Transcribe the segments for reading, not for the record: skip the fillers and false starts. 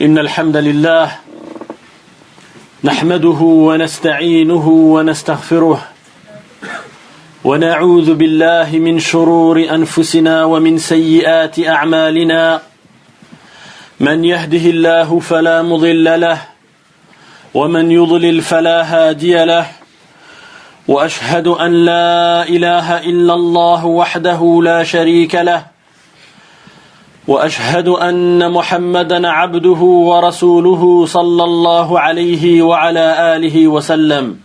إن الحمد لله نحمده ونستعينه ونستغفره ونعوذ بالله من شرور أنفسنا ومن سيئات أعمالنا من يهده الله فلا مضل له ومن يضلل فلا هادي له وأشهد أن لا إله إلا الله وحده لا شريك له وأشهد أن محمدًا عبده ورسوله صلى الله عليه وعلى آله وسلم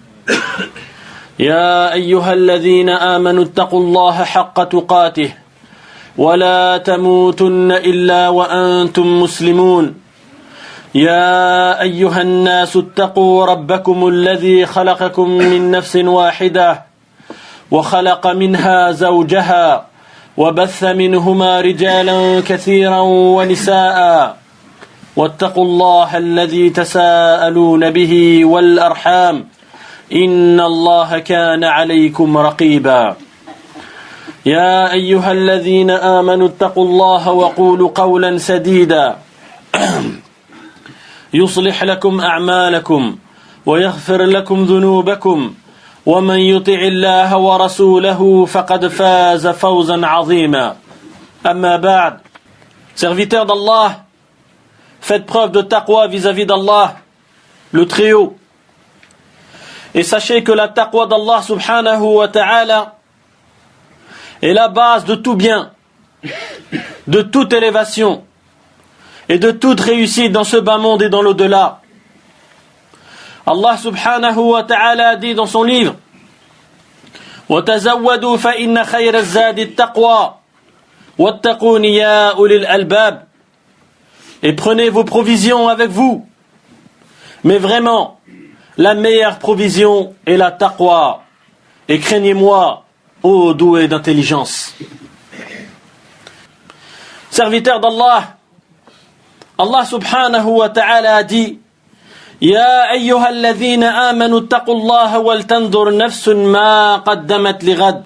يا أيها الذين آمنوا اتقوا الله حق تقاته ولا تموتن إلا وأنتم مسلمون يا أيها الناس اتقوا ربكم الذي خلقكم من نفس واحدة وخلق منها زوجها وبث منهما رجالا كثيرا ونساء واتقوا الله الذي تساءلون به والأرحام إن الله كان عليكم رقيبا يا أيها الذين آمنوا اتقوا الله وقولوا قولا سديدا يصلح لكم أعمالكم ويغفر لكم ذنوبكم ومن يطع الله ورسوله فقد فاز فوزا عظيما أما بعد Serviteurs d'Allah, faites preuve de taqwa vis-à-vis d'Allah, le Très-Haut. Et sachez que la taqwa d'Allah subhanahu wa ta'ala est la base de tout bien, de toute élévation et de toute réussite dans ce bas monde et dans l'au-delà. Allah subhanahu wa ta'ala a dit dans son livre وَتَزَوَّدُوا فَإِنَّ خَيْرَ الزَّادِ التَّقْوَى وَاتَّقُونِ يَا أُولِي الْأَلْبَابِ. Et prenez vos provisions avec vous. Mais vraiment, la meilleure provision est la taqwa. Et craignez-moi, ô doués d'intelligence. Serviteurs d'Allah, Allah subhanahu wa ta'ala a dit يا أيها الذين آمنوا اتقوا الله ولتنظر نفس ما قدمت لغد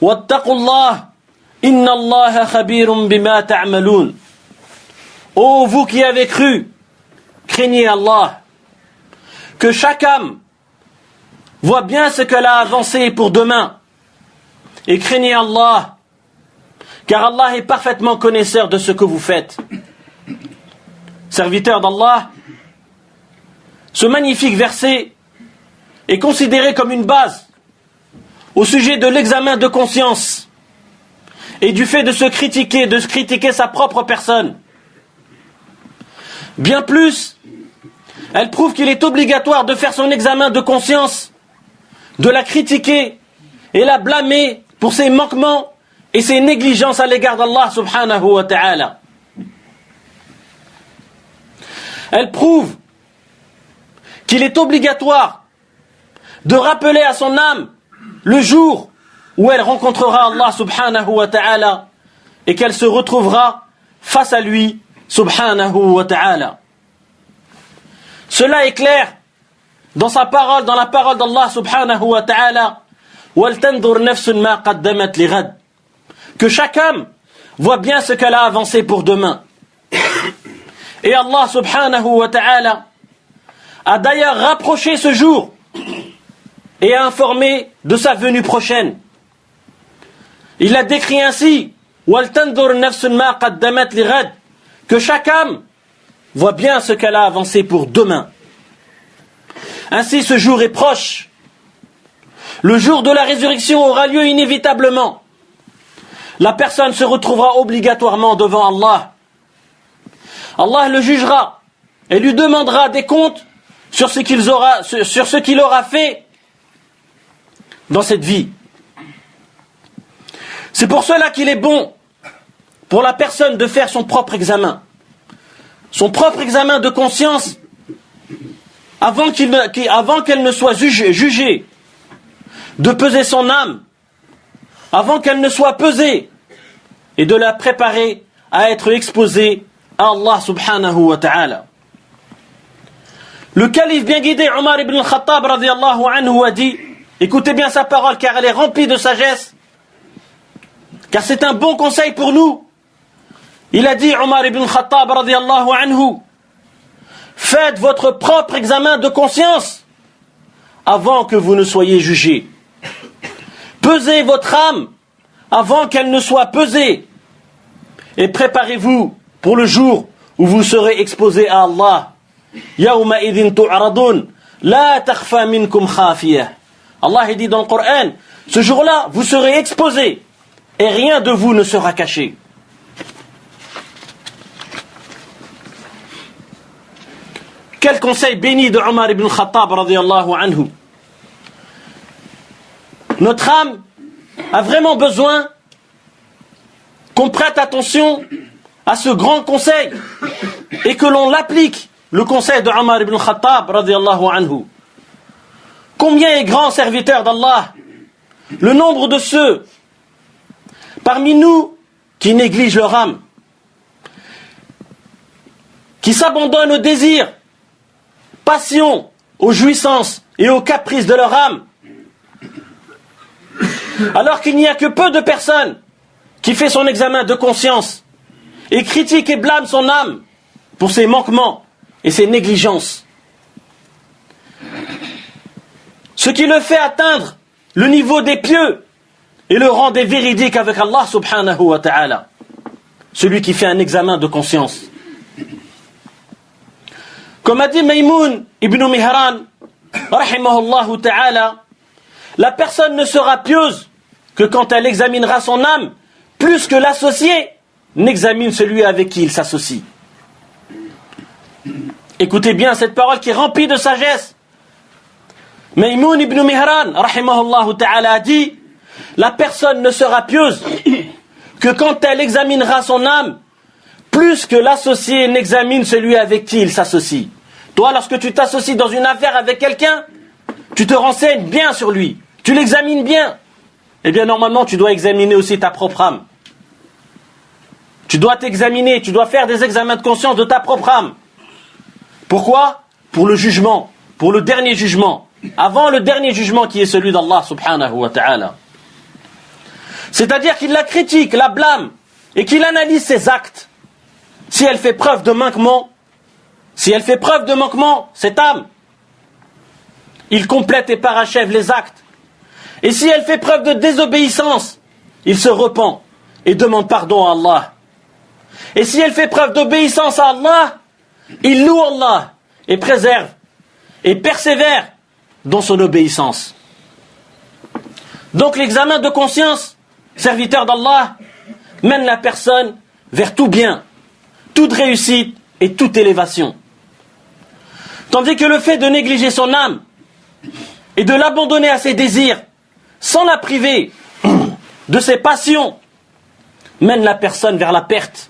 واتقوا الله إن الله خبير بما تعملون. Ô vous qui avez cru, craignez Allah, que chaque âme voit bien ce qu'elle a avancé pour demain, et craignez Allah, car Allah est parfaitement connaisseur de ce que vous faites. Serviteurs d'Allah, ce magnifique verset est considéré comme une base au sujet de l'examen de conscience et du fait de se critiquer sa propre personne. Bien plus, elle prouve qu'il est obligatoire de faire son examen de conscience, de la critiquer et la blâmer pour ses manquements et ses négligences à l'égard d'Allah subhanahu wa ta'ala. Elle prouve qu'il est obligatoire de rappeler à son âme le jour où elle rencontrera Allah subhanahu wa ta'ala et qu'elle se retrouvera face à lui subhanahu wa ta'ala. Cela est clair dans sa parole, dans la parole d'Allah subhanahu wa ta'ala وَلْتَنْظُرْ نَفْسٌ مَا قَدَّمَتْ لِغَدٍ, que chaque âme voit bien ce qu'elle a avancé pour demain. Et Allah subhanahu wa ta'ala a d'ailleurs rapproché ce jour et a informé de sa venue prochaine. Il a décrit ainsi وَلْتَنْظُرْ نَفْسٌ مَا قَدَّمَتْ لِغَدٍ, que chaque âme voit bien ce qu'elle a avancé pour demain. Ainsi ce jour est proche. Le jour de la résurrection aura lieu inévitablement. La personne se retrouvera obligatoirement devant Allah. Allah le jugera et lui demandera des comptes sur ce qu'il aura fait dans cette vie. C'est pour cela qu'il est bon pour la personne de faire son propre examen de conscience avant qu'elle ne soit jugée, de peser son âme avant qu'elle ne soit pesée et de la préparer à être exposée à Allah subhanahu wa ta'ala. Le calife bien guidé Omar ibn al-Khattab radiyallahu anhu a dit, écoutez bien sa parole car elle est remplie de sagesse, car c'est un bon conseil pour nous. Il a dit, Omar ibn Khattab radiyallahu anhu, faites votre propre examen de conscience avant que vous ne soyez jugés. Pesez votre âme avant qu'elle ne soit pesée. Et préparez-vous pour le jour où vous serez exposés à Allah. Yawma idhin tu'radun, la takhfa minkum khafiyah. Allah dit dans le Coran, ce jour-là, vous serez exposés et rien de vous ne sera caché. Quel conseil béni de Omar ibn Khattab radiyallahu anhu. Notre âme a vraiment besoin qu'on prête attention à ce grand conseil et que l'on l'applique, le conseil de Omar ibn Khattab radiyallahu anhu. Combien est grand serviteur d'Allah le nombre de ceux parmi nous qui négligent leur âme, qui s'abandonnent aux désirs, passions, aux jouissances et aux caprices de leur âme, alors qu'il n'y a que peu de personnes qui fait son examen de conscience et critique et blâme son âme pour ses manquements et ses négligences. Ce qui le fait atteindre le niveau des pieux et le rang des véridiques avec Allah subhanahu wa ta'ala. Celui qui fait un examen de conscience. Comme a dit Maymoun ibn Mihran, rahimahullah ta'ala, la personne ne sera pieuse que quand elle examinera son âme, plus que l'associé n'examine celui avec qui il s'associe. Écoutez bien cette parole qui est remplie de sagesse. Maymoun ibn Mihran, rahimahullah ta'ala, a dit, la personne ne sera pieuse que quand elle examinera son âme, plus que l'associé n'examine celui avec qui il s'associe. Toi, lorsque tu t'associes dans une affaire avec quelqu'un, tu te renseignes bien sur lui, tu l'examines bien. Eh bien, normalement, tu dois examiner aussi ta propre âme. Tu dois t'examiner, tu dois faire des examens de conscience de ta propre âme. Pourquoi ? Pour le jugement, pour le dernier jugement. Avant le dernier jugement qui est celui d'Allah subhanahu wa ta'ala. C'est-à-dire qu'il la critique, la blâme, et qu'il analyse ses actes. Si elle fait preuve de manquement, cette âme, il complète et parachève les actes. Et si elle fait preuve de désobéissance, il se repent et demande pardon à Allah. Et si elle fait preuve d'obéissance à Allah, il loue Allah et préserve et persévère dans son obéissance. Donc l'examen de conscience, serviteur d'Allah, mène la personne vers tout bien, toute réussite et toute élévation. Tandis que le fait de négliger son âme et de l'abandonner à ses désirs, sans la priver de ses passions, mène la personne vers la perte.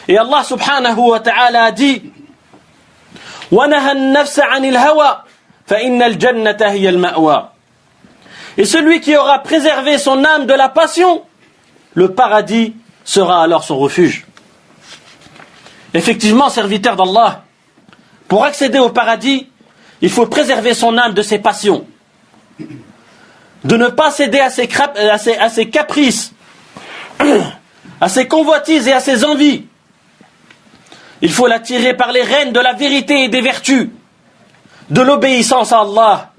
Et Allah subhanahu wa ta'ala a dit وَنَهَا النَّفْسَ عَنِ الْهَوَى فَإِنَّ الْجَنَّةَ هِيَ الْمَأْوَى. Et celui qui aura préservé son âme de la passion, le paradis sera alors son refuge. Effectivement, serviteur d'Allah, pour accéder au paradis, il faut préserver son âme de ses passions, de ne pas céder à ses caprices, à ses convoitises et à ses envies. Il faut l'attirer par les rênes de la vérité et des vertus, de l'obéissance à Allah,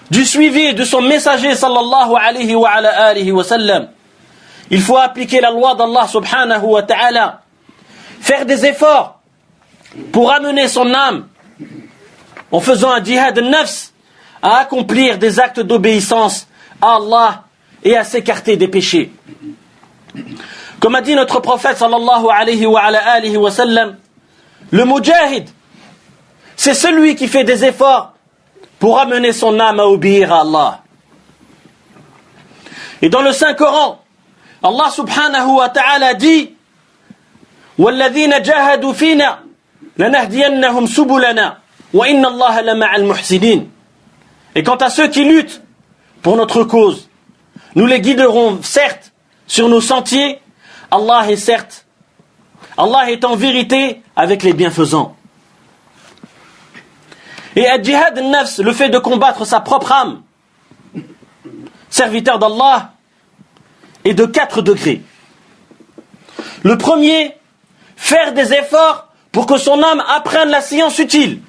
du suivi de son messager sallallahu alayhi wa ala alihi wa sallam. Il faut appliquer la loi d'Allah subhanahu wa ta'ala, faire des efforts pour amener son âme en faisant un djihad al-nafs à accomplir des actes d'obéissance à Allah et à s'écarter des péchés. Comme a dit notre prophète sallallahu alayhi wa ala alihi wa sallam, le mujahid, c'est celui qui fait des efforts pour amener son âme à obéir à Allah. Et dans le Saint-Coran, Allah subhanahu wa ta'ala dit وَالَّذِينَ جَاهَدُوا فِينَا لَنَهْدِيَنَّهُمْ سُبُلَنَا وَإِنَّ اللَّهَ لَمَعَ الْمُحْسِنِينَ. Et quant à ceux qui luttent pour notre cause, nous les guiderons certes sur nos sentiers. Allah est en vérité avec les bienfaisants. Et al-jihad al-nafs, le fait de combattre sa propre âme, serviteur d'Allah, est de 4 degrés. Le premier, faire des efforts pour que son âme apprenne la science utile.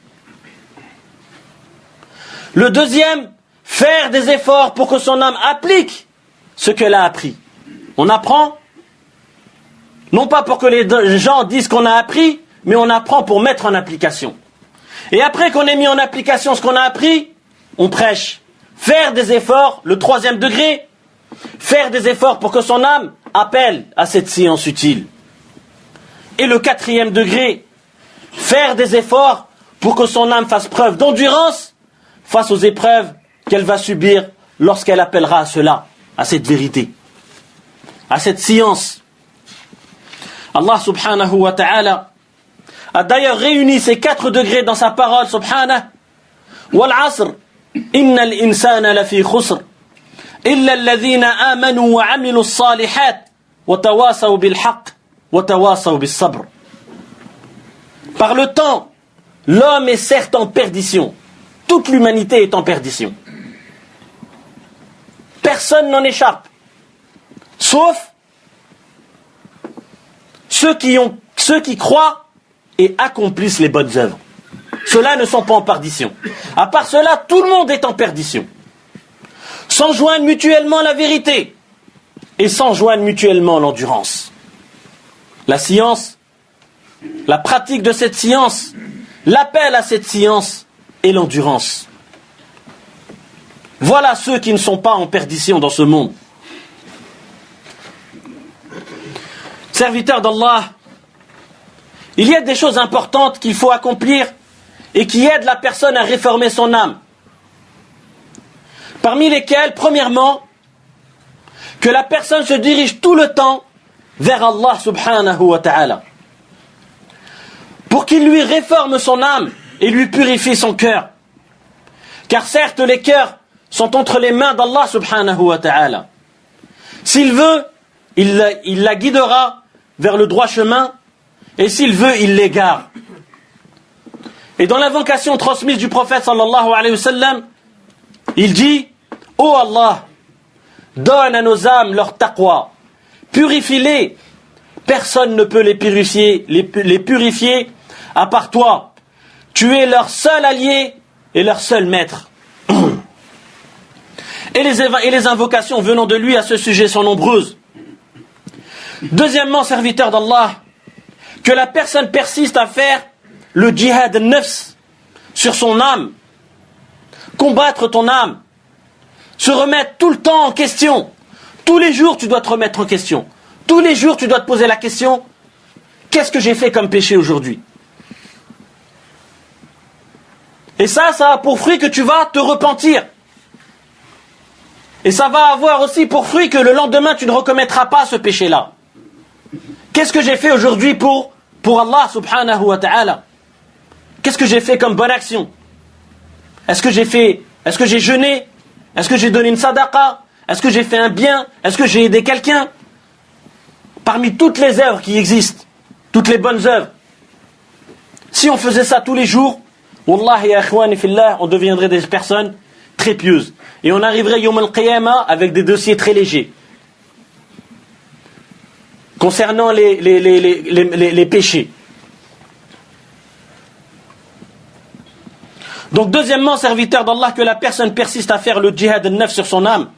Le deuxième, faire des efforts pour que son âme applique ce qu'elle a appris. On apprend, non pas pour que les gens disent qu'on a appris, mais on apprend pour mettre en application. Et après qu'on ait mis en application ce qu'on a appris, on prêche. Faire des efforts, le troisième degré, faire des efforts pour que son âme appelle à cette science utile. Et le quatrième degré, faire des efforts pour que son âme fasse preuve d'endurance face aux épreuves qu'elle va subir lorsqu'elle appellera à cela, à cette vérité, à cette science. Allah subhanahu wa ta'ala a d'ailleurs réuni ces 4 degrés dans sa parole subhanahu. Wal asr, innal insana lafi khusr, illa alladhina amanu wa amilu s-salihat, wa tawasaw bil haqq, wa tawasaw bis sabr. Par le temps, l'homme est certes en perdition. Toute l'humanité est en perdition. Personne n'en échappe. Sauf ceux qui croient et accomplissent les bonnes œuvres. Ceux-là ne sont pas en perdition. À part cela, tout le monde est en perdition. S'enjoignent mutuellement la vérité et s'enjoignent mutuellement l'endurance. La science, la pratique de cette science, l'appel à cette science et l'endurance. Voilà ceux qui ne sont pas en perdition dans ce monde. Serviteurs d'Allah, il y a des choses importantes qu'il faut accomplir et qui aident la personne à réformer son âme. Parmi lesquelles, premièrement, que la personne se dirige tout le temps vers Allah subhanahu wa ta'ala. Pour qu'il lui réforme son âme et lui purifie son cœur. Car certes, les cœurs sont entre les mains d'Allah subhanahu wa ta'ala. S'il veut, il la guidera vers le droit chemin, et s'il veut, il l'égare. Et dans l'invocation transmise du prophète sallallahu alayhi wa sallam, il dit: Ô Allah, donne à nos âmes leur taqwa, purifie-les, personne ne peut les purifier à part toi. Tu es leur seul allié et leur seul maître. Et les invocations venant de lui à ce sujet sont nombreuses. Deuxièmement, serviteur d'Allah, que la personne persiste à faire le djihad nafs sur son âme, combattre ton âme, se remettre tout le temps en question. Tous les jours, tu dois te remettre en question. Tous les jours, tu dois te poser la question: qu'est-ce que j'ai fait comme péché aujourd'hui? Et ça a pour fruit que tu vas te repentir. Et ça va avoir aussi pour fruit que le lendemain, tu ne recommettras pas ce péché-là. Qu'est-ce que j'ai fait aujourd'hui pour Allah subhanahu wa ta'ala? Qu'est-ce que j'ai fait comme bonne action? Est-ce que j'ai jeûné? Est-ce que j'ai donné une sadaqa? Est-ce que j'ai fait un bien? Est-ce que j'ai aidé quelqu'un? Parmi toutes les œuvres qui existent, toutes les bonnes œuvres, si on faisait ça tous les jours, wallahi ya ikhwani fillah, on deviendrait des personnes très pieuses. Et on arriverait yawm al-qiyamah avec des dossiers très légers. Concernant les péchés. Donc deuxièmement, serviteur d'Allah, que la personne persiste à faire le djihad al-nafs sur son âme,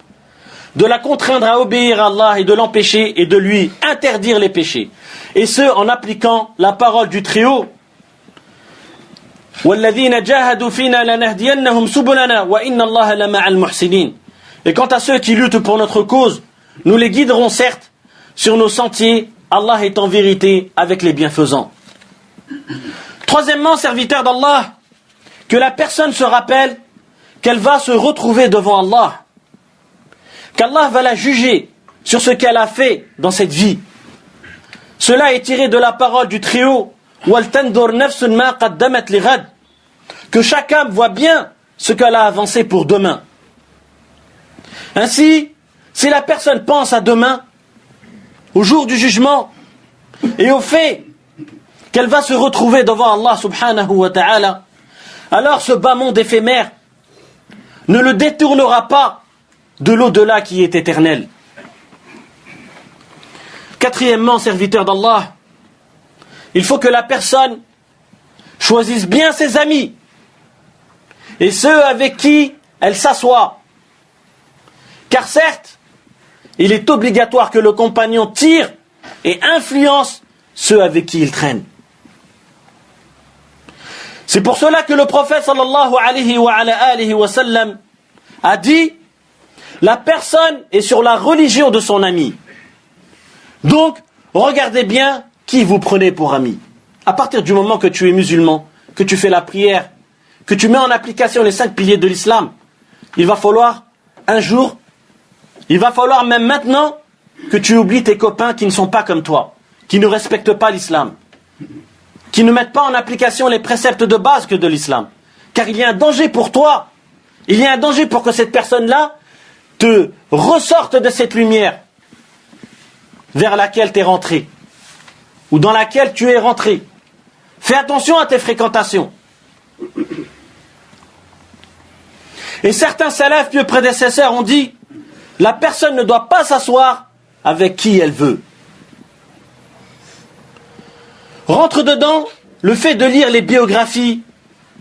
de la contraindre à obéir à Allah et de l'empêcher et de lui interdire les péchés. Et ce, en appliquant la parole du Très-Haut. وَالَّذِينَ جَاهَدُوا فِينَا لَنَهْدِيَنَّهُمْ سُبُلَنَا وَإِنَّ اللَّهَ لَمَعَ الْمُحْسِنِينَ. Et quant à ceux qui luttent pour notre cause, nous les guiderons certes sur nos sentiers, Allah est en vérité avec les bienfaisants. Troisièmement, serviteur d'Allah, que la personne se rappelle qu'elle va se retrouver devant Allah, qu'Allah va la juger sur ce qu'elle a fait dans cette vie. Cela est tiré de la parole du Très-Haut, وَلْتَنْظُرْ نَفْسٌ مَا قَدَّمَتْ لِغَدٍ, que chaque âme voit bien ce qu'elle a avancé pour demain. Ainsi, si la personne pense à demain, au jour du jugement, et au fait qu'elle va se retrouver devant Allah subhanahu wa ta'ala, alors ce bas monde éphémère ne le détournera pas de l'au-delà qui est éternel. Quatrièmement, serviteur d'Allah, il faut que la personne choisisse bien ses amis et ceux avec qui elle s'assoit. Car certes, il est obligatoire que le compagnon tire et influence ceux avec qui il traîne. C'est pour cela que le prophète sallallahu alayhi wa sallam a dit: la personne est sur la religion de son ami. Donc, regardez bien qui vous prenez pour ami. À partir du moment que tu es musulman, que tu fais la prière, que tu mets en application les 5 piliers de l'islam, il va falloir un jour, il va falloir même maintenant que tu oublies tes copains qui ne sont pas comme toi, qui ne respectent pas l'islam, qui ne mettent pas en application les préceptes de base que de l'islam. Car il y a un danger pour toi, il y a un danger pour que cette personne-là te ressorte de cette lumière vers laquelle tu es rentré, ou dans laquelle tu es rentré. Fais attention à tes fréquentations. Et certains salafs pieux prédécesseurs ont dit: la personne ne doit pas s'asseoir avec qui elle veut. Rentre dedans le fait de lire les biographies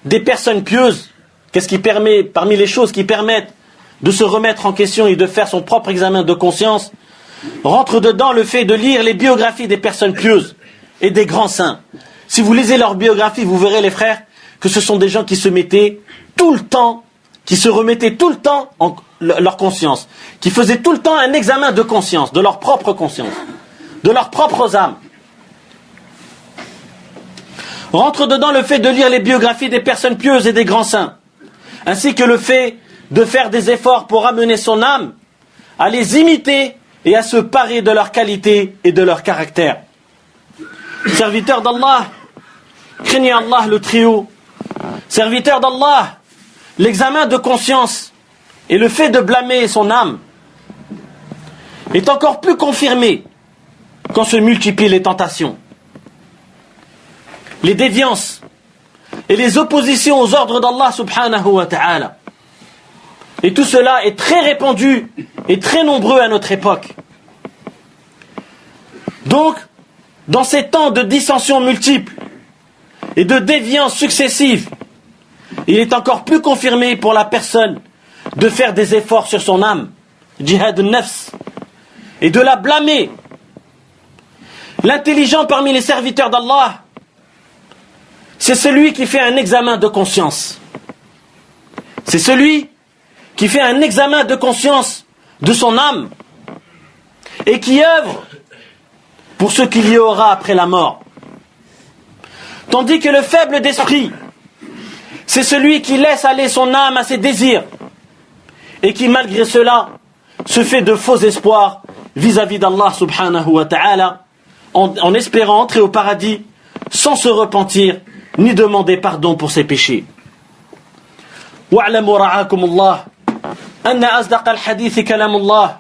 des personnes pieuses. Qu'est-ce qui permet, parmi les choses qui permettent de se remettre en question et de faire son propre examen de conscience, rentre dedans le fait de lire les biographies des personnes pieuses et des grands saints. Si vous lisez leurs biographies, vous verrez, les frères, que ce sont des gens qui se mettaient tout le temps, qui se remettaient tout le temps en leur conscience, qui faisaient tout le temps un examen de conscience, de leur propre conscience, de leurs propres âmes. Rentre dedans le fait de lire les biographies des personnes pieuses et des grands saints, ainsi que le fait de faire des efforts pour amener son âme à les imiter et à se parer de leur qualité et de leur caractère. Serviteur d'Allah, craignez Allah le Très-Haut. Serviteur d'Allah, l'examen de conscience et le fait de blâmer son âme est encore plus confirmé quand se multiplient les tentations, les déviances et les oppositions aux ordres d'Allah subhanahu wa ta'ala. Et tout cela est très répandu et très nombreux à notre époque. Donc, dans ces temps de dissensions multiples et de déviances successives, il est encore plus confirmé pour la personne de faire des efforts sur son âme, jihad al-nafs, et de la blâmer. L'intelligent parmi les serviteurs d'Allah, c'est celui qui fait un examen de conscience. C'est celui qui fait un examen de conscience de son âme et qui œuvre pour ce qu'il y aura après la mort. Tandis que le faible d'esprit, c'est celui qui laisse aller son âme à ses désirs et qui malgré cela se fait de faux espoirs vis-à-vis d'Allah subhanahu wa ta'ala en espérant entrer au paradis sans se repentir ni demander pardon pour ses péchés. واعلموا رعاكم الله أن أصدق الحديث كلام الله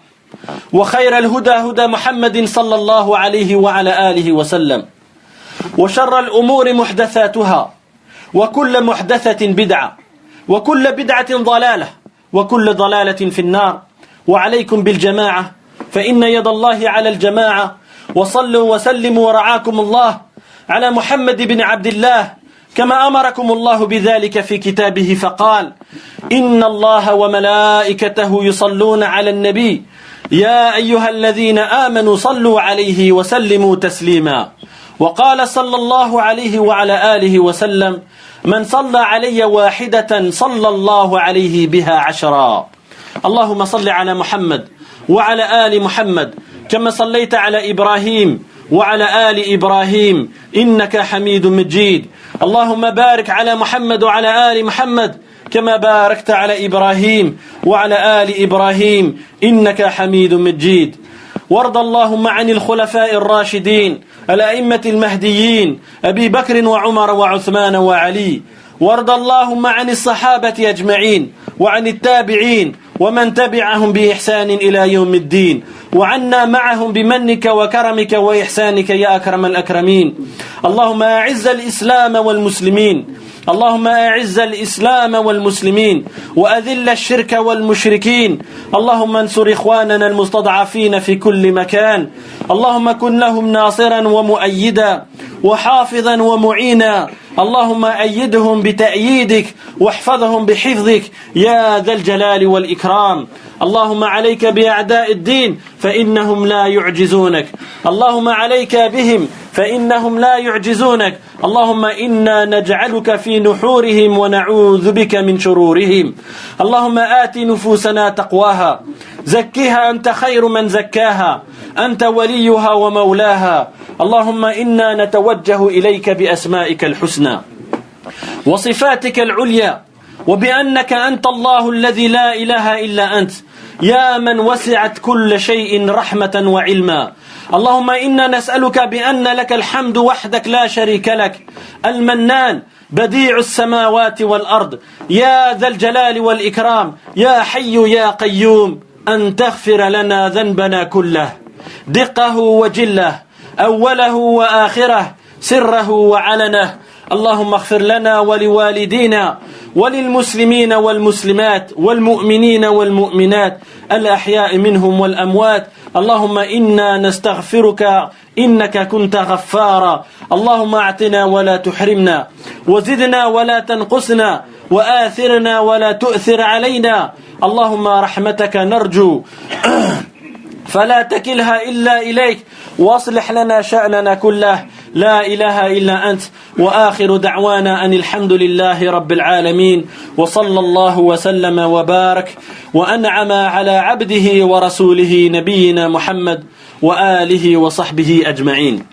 وخير الهدى هدى محمد صلى الله عليه وعلى آله وسلم وشر الأمور محدثاتها وكل محدثة بدعة وكل بدعة ضلالة وكل ضلالة في النار وعليكم بالجماعة فإن يد الله على الجماعة وصلوا وسلموا ورعاكم الله على محمد بن عبد الله كما أمركم الله بذلك في كتابه فقال إن الله وملائكته يصلون على النبي يا أيها الذين آمنوا صلوا عليه وسلموا تسليما وقال صلى الله عليه وعلى آله وسلم من صلى علي واحدة صلى الله عليه بها 10. اللهم صل على محمد وعلى آل محمد كما صليت على إبراهيم وعلى آل إبراهيم إنك حميد مجيد اللهم بارك على محمد وعلى آل محمد كما باركت على إبراهيم وعلى آل إبراهيم إنك حميد مجيد وارض اللهم عن الخلفاء الراشدين الأئمة المهديين أبي بكر وعمر وعثمان وعلي وارض اللهم عن الصحابة أجمعين وعن التابعين ومن تبعهم بإحسان إلى يوم الدين وعنا معهم بمنك وكرمك وإحسانك يا أكرم الأكرمين اللهم أعز الإسلام والمسلمين اللهم أعز الإسلام والمسلمين وأذل الشرك والمشركين. اللهم انصر إخواننا المستضعفين في كل مكان. اللهم كن لهم ناصرا ومؤيدا وحافظا ومعينا. اللهم أيدهم بتأييدك واحفظهم بحفظك يا ذا الجلال والإكرام. اللهم عليك بأعداء الدين فإنهم لا يعجزونك. اللهم عليك بهم فإنهم لا يعجزونك. اللهم إنا نجعلك في نحورهم ونعوذ بك من شرورهم. اللهم آت نفوسنا تقواها زكها أنت خير من زكاها أنت وليها ومولاها. اللهم إنا نتوجه إليك بأسمائك الحسنى وصفاتك العليا وبأنك أنت الله الذي لا إله إلا أنت يا من وسعت كل شيء رحمة وعلما. اللهم إنا نسألك بأن لك الحمد وحدك لا شريك لك المنان بديع السماوات والأرض يا ذا الجلال والإكرام يا حي يا قيوم أن تغفر لنا ذنبنا كله دقه وجله أوله وآخره سره وعلنه. اللهم اغفر لنا ولوالدينا وللمسلمين والمسلمات والمؤمنين والمؤمنات الأحياء منهم والأموات. اللهم إنا نستغفرك إنك كنت غفارا. اللهم أعطنا ولا تحرمنا وزدنا ولا تنقصنا وآثرنا ولا تؤثر علينا. اللهم رحمتك نرجو فلا تكلها إلا إليك واصلح لنا شأننا كله لا إله إلا أنت. وآخر دعوانا أن الحمد لله رب العالمين وصلى الله وسلم وبارك وأنعم على عبده ورسوله نبينا محمد وآله وصحبه أجمعين.